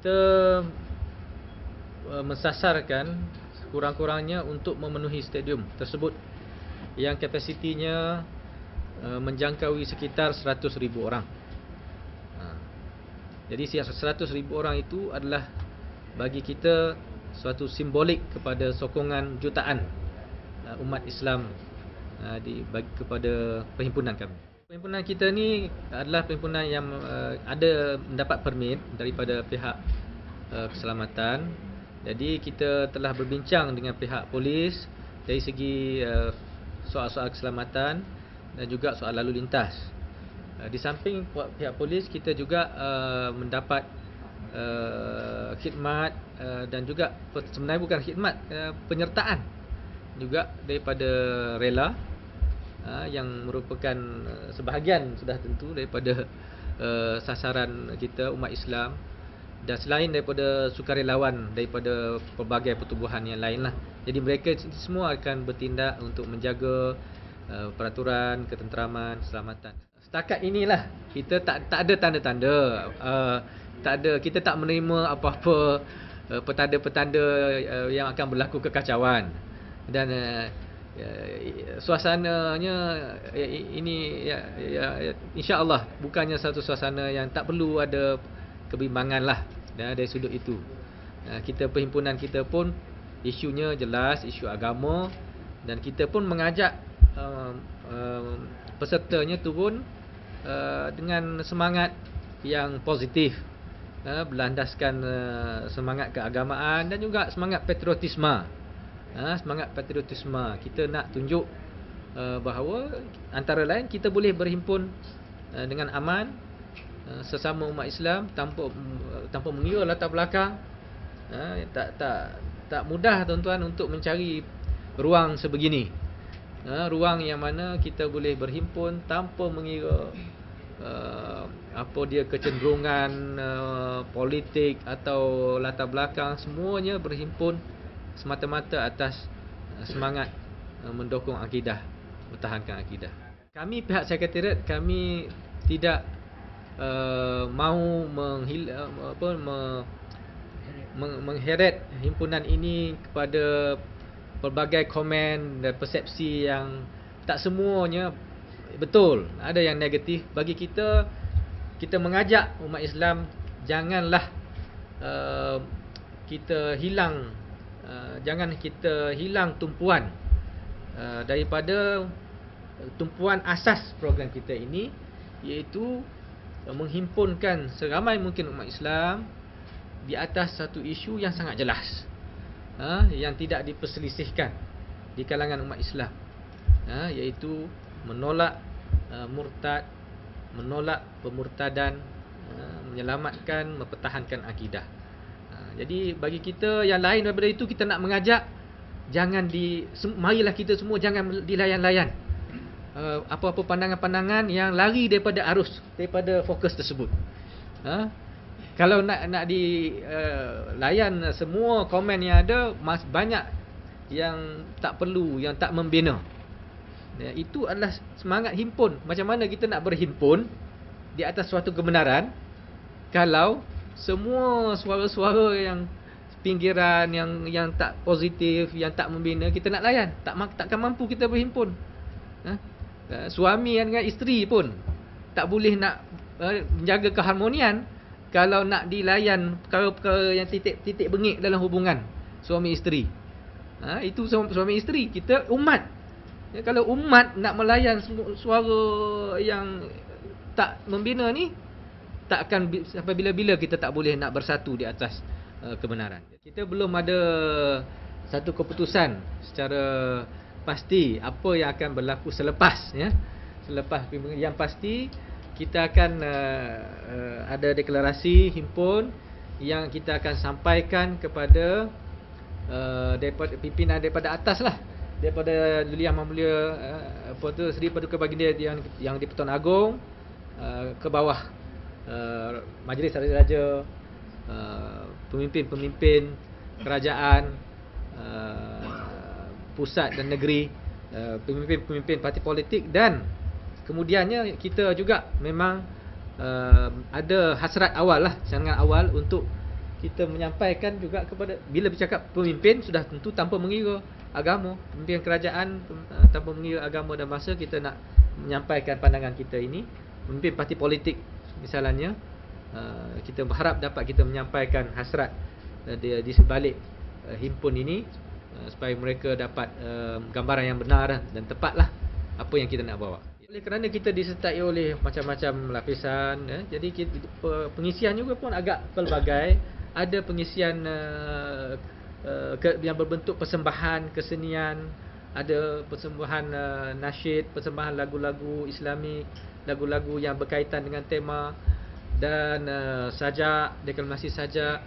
kita mensasarkan kurang-kurangnya untuk memenuhi stadium tersebut yang kapasitinya menjangkaui sekitar 100,000 orang. Jadi 100,000 orang itu adalah bagi kita suatu simbolik kepada sokongan jutaan umat Islam kepada perhimpunan kami. Perhimpunan kita ni adalah perhimpunan yang ada mendapat permit daripada pihak keselamatan. Jadi kita telah berbincang dengan pihak polis dari segi soal-soal keselamatan dan juga soal lalu lintas. Di samping pihak polis, kita juga mendapat khidmat dan juga sebenarnya bukan khidmat, penyertaan juga daripada rela yang merupakan sebahagian sudah tentu daripada sasaran kita umat Islam, dan selain daripada sukarelawan daripada pelbagai pertubuhan yang lain lah. Jadi mereka semua akan bertindak untuk menjaga peraturan, ketenteraman, keselamatan. Setakat inilah kita tak ada tanda-tanda, kita tak menerima apa-apa petanda-petanda yang akan berlaku kekacauan. Dan suasananya ini insya-Allah bukannya satu suasana yang tak perlu ada kebimbangan lah dari sudut itu. Kita perhimpunan kita pun isunya jelas, isu agama, dan kita pun mengajak pesertanya turun dengan semangat yang positif, berlandaskan semangat keagamaan dan juga semangat patriotisme. Semangat patriotisme kita nak tunjuk bahawa antara lain kita boleh berhimpun dengan aman sesama umat Islam tanpa mengira latar belakang. Tak mudah tuan-tuan untuk mencari ruang sebegini, ruang yang mana kita boleh berhimpun tanpa mengira apa dia kecenderungan politik atau latar belakang. Semuanya berhimpun semata-mata atas semangat mendukung akidah, mempertahankan akidah. Kami pihak sekretariat, kami tidak mahu mengheret himpunan ini kepada pelbagai komen dan persepsi yang tak semuanya betul, ada yang negatif. Bagi kita mengajak umat Islam jangan kita hilang tumpuan daripada tumpuan asas program kita ini, iaitu menghimpunkan seramai mungkin umat Islam di atas satu isu yang sangat jelas, yang tidak diperselisihkan di kalangan umat Islam, iaitu menolak murtad, menolak pemurtadan, menyelamatkan, mempertahankan akidah. Jadi bagi kita yang lain daripada itu, kita nak mengajak marilah kita semua jangan dilayan-layan apa-apa pandangan-pandangan yang lari daripada arus, daripada fokus tersebut. Kalau nak dilayan semua komen yang ada, banyak yang tak perlu, yang tak membina. Itu adalah semangat himpun. Macam mana kita nak berhimpun di atas suatu kebenaran kalau semua suara-suara yang pinggiran, yang tak positif, yang tak membina, kita nak layan, takkan mampu kita berhimpun. Suami dengan isteri pun tak boleh nak menjaga keharmonian kalau nak dilayan perkara-perkara yang titik bengik dalam hubungan suami isteri. Itu suami isteri, kita umat. Kalau umat nak melayan suara yang tak membina ni, tak akan sampai bila-bila kita tak boleh nak bersatu di atas kebenaran. Kita belum ada satu keputusan secara pasti apa yang akan berlaku selepas, selepas. Yang pasti kita akan ada deklarasi himpun yang kita akan sampaikan kepada daripada pimpinan daripada atas lah, daripada Duli Yang Mulia Seri Paduka Baginda yang di-Pertuan Agong ke bawah Majlis Raja-Raja, pemimpin-pemimpin kerajaan pusat dan negeri, pemimpin-pemimpin parti politik, dan kemudiannya kita juga memang ada hasrat awal lah, serangan awal untuk kita menyampaikan juga kepada, bila bercakap pemimpin sudah tentu tanpa mengira agama, pemimpin kerajaan tanpa mengira agama dan masa, kita nak menyampaikan pandangan kita ini. Pemimpin parti politik misalnya, kita berharap dapat kita menyampaikan hasrat di sebalik himpun ini, supaya mereka dapat gambaran yang benar dan tepatlah apa yang kita nak bawa. Oleh kerana kita disertai oleh macam-macam lapisan, jadi pengisian juga pun agak pelbagai. Ada pengisian yang berbentuk persembahan kesenian, ada persembahan nasyid, persembahan lagu-lagu Islamik, lagu-lagu yang berkaitan dengan tema, dan sajak, deklamasi sajak.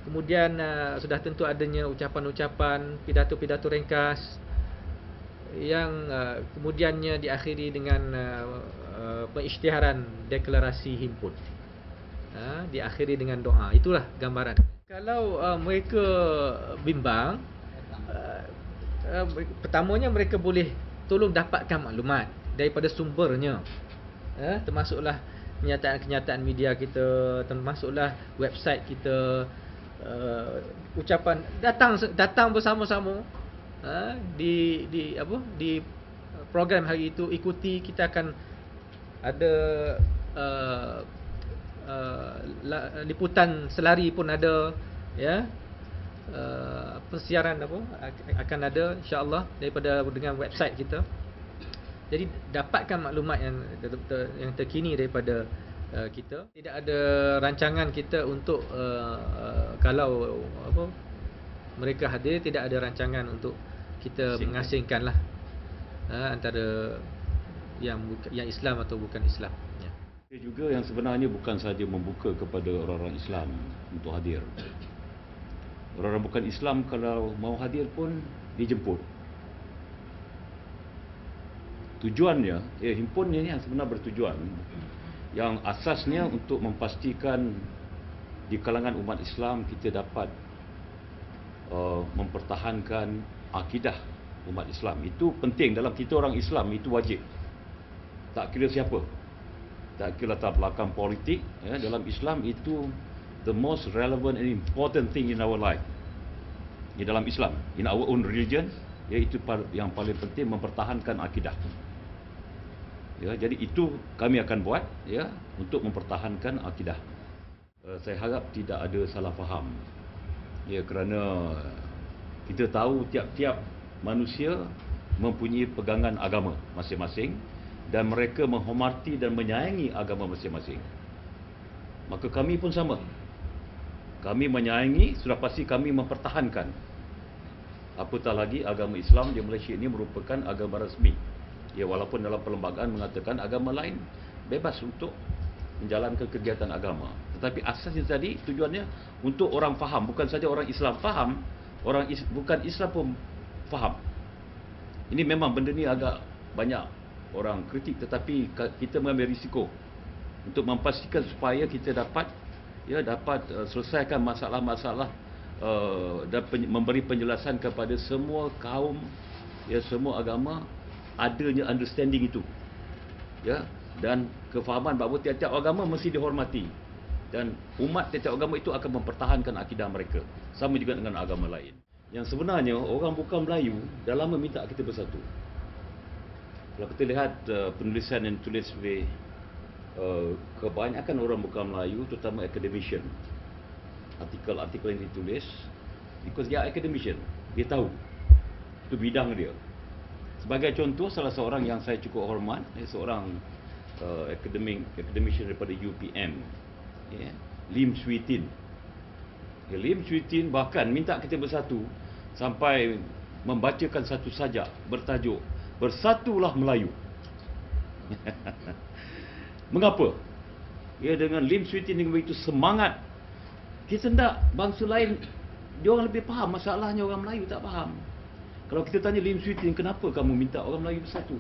Kemudian sudah tentu adanya ucapan-ucapan, pidato-pidato ringkas yang kemudiannya diakhiri dengan pengisytiharan deklarasi himpun, diakhiri dengan doa. Itulah gambaran. Kalau mereka bimbang, pertamanya mereka boleh tolong dapatkan maklumat daripada sumbernya, termasuklah kenyataan-kenyataan media kita, termasuklah website kita. Ucapan datang bersama-sama di program hari itu, ikuti. Kita akan ada liputan selari pun ada, ya, persiaran akan ada insya-Allah daripada dengan website kita. Jadi dapatkan maklumat yang terkini daripada kita. Tidak ada rancangan kita untuk kalau mereka hadir, tidak ada rancangan untuk kita mengasingkanlah antara yang Islam atau bukan Islam. Dia juga yang sebenarnya bukan sahaja membuka kepada orang-orang Islam untuk hadir. Orang-orang bukan Islam kalau mau hadir pun dijemput. Tujuannya, himpunnya ni yang sebenar bertujuan, yang asasnya untuk memastikan di kalangan umat Islam kita dapat mempertahankan akidah umat Islam. Itu penting dalam kita orang Islam, itu wajib. Tak kira siapa, tak kira latar belakang politik, dalam Islam itu the most relevant and important thing in our life. Di dalam Islam, in our own religion, iaitu yang paling penting, mempertahankan akidah. Jadi itu kami akan buat, untuk mempertahankan akidah. Saya harap tidak ada salah faham, kerana kita tahu tiap-tiap manusia mempunyai pegangan agama masing-masing dan mereka menghormati dan menyayangi agama masing-masing. Maka kami pun sama. Kami menyayangi, sudah pasti kami mempertahankan. Apatah lagi agama Islam di Malaysia ini merupakan agama rasmi. Walaupun dalam perlembagaan mengatakan agama lain bebas untuk menjalankan kegiatan agama. Tetapi asasnya tadi tujuannya untuk orang faham, bukan saja orang Islam faham, bukan Islam pun faham. Ini memang benda ni agak banyak orang kritik, tetapi kita mengambil risiko untuk memastikan supaya kita dapat selesaikan masalah-masalah dan memberi penjelasan kepada semua kaum, semua agama, adanya understanding itu, dan kefahaman bahawa tiap-tiap agama mesti dihormati dan umat tiap-tiap agama itu akan mempertahankan akidah mereka, sama juga dengan agama lain. Yang sebenarnya orang bukan Melayu dah lama minta kita bersatu. Kalau kita lihat penulisan yang ditulis oleh kebanyakan orang bukan Melayu, terutama academician, artikel-artikel yang ditulis, because dia academician, dia tahu itu bidang dia. Sebagai contoh, salah seorang yang saya cukup hormat, seorang academician daripada UPM, Lim Swee Tin. Lim Swee Tin bahkan minta kita bersatu sampai membacakan satu sajak bertajuk "Bersatulah Melayu". Mengapa? Dengan Lim Swee Tin dengan begitu semangat, kita tak, bangsa lain dia orang lebih faham masalahnya, orang Melayu tak faham. Kalau kita tanya Lim Swee Tin, kenapa kamu minta orang Melayu bersatu?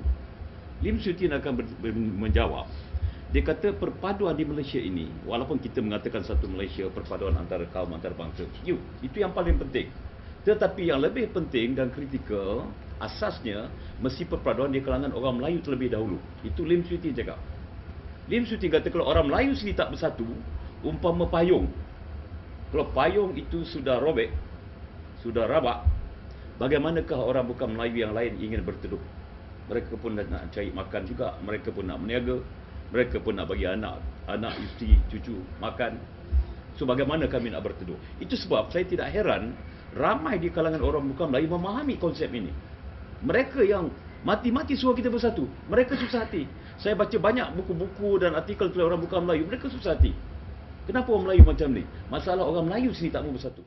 Lim Swee Tin akan menjawab. Dia kata perpaduan di Malaysia ini, walaupun kita mengatakan satu Malaysia, perpaduan antara kaum, antara bangsa, itu yang paling penting. Tetapi yang lebih penting dan kritikal, asasnya mesti perpaduan di kalangan orang Melayu terlebih dahulu. Itu Lim Swee Tin cakap. Lim Swee Tin kata kalau orang Melayu sendiri tak bersatu, umpama payung. Kalau payung itu sudah robek, sudah rabak, bagaimanakah orang bukan Melayu yang lain ingin berteduh? Mereka pun nak cari makan juga, mereka pun nak berniaga, mereka pun nak bagi anak, isteri, cucu makan. So bagaimana kami nak berteduh? Itu sebab saya tidak heran ramai di kalangan orang bukan Melayu memahami konsep ini. Mereka yang mati-mati suruh kita bersatu, mereka susah hati. Saya baca banyak buku-buku dan artikel oleh orang bukan Melayu, mereka susah hati. Kenapa orang Melayu macam ni? Masalah orang Melayu sini tak mau bersatu.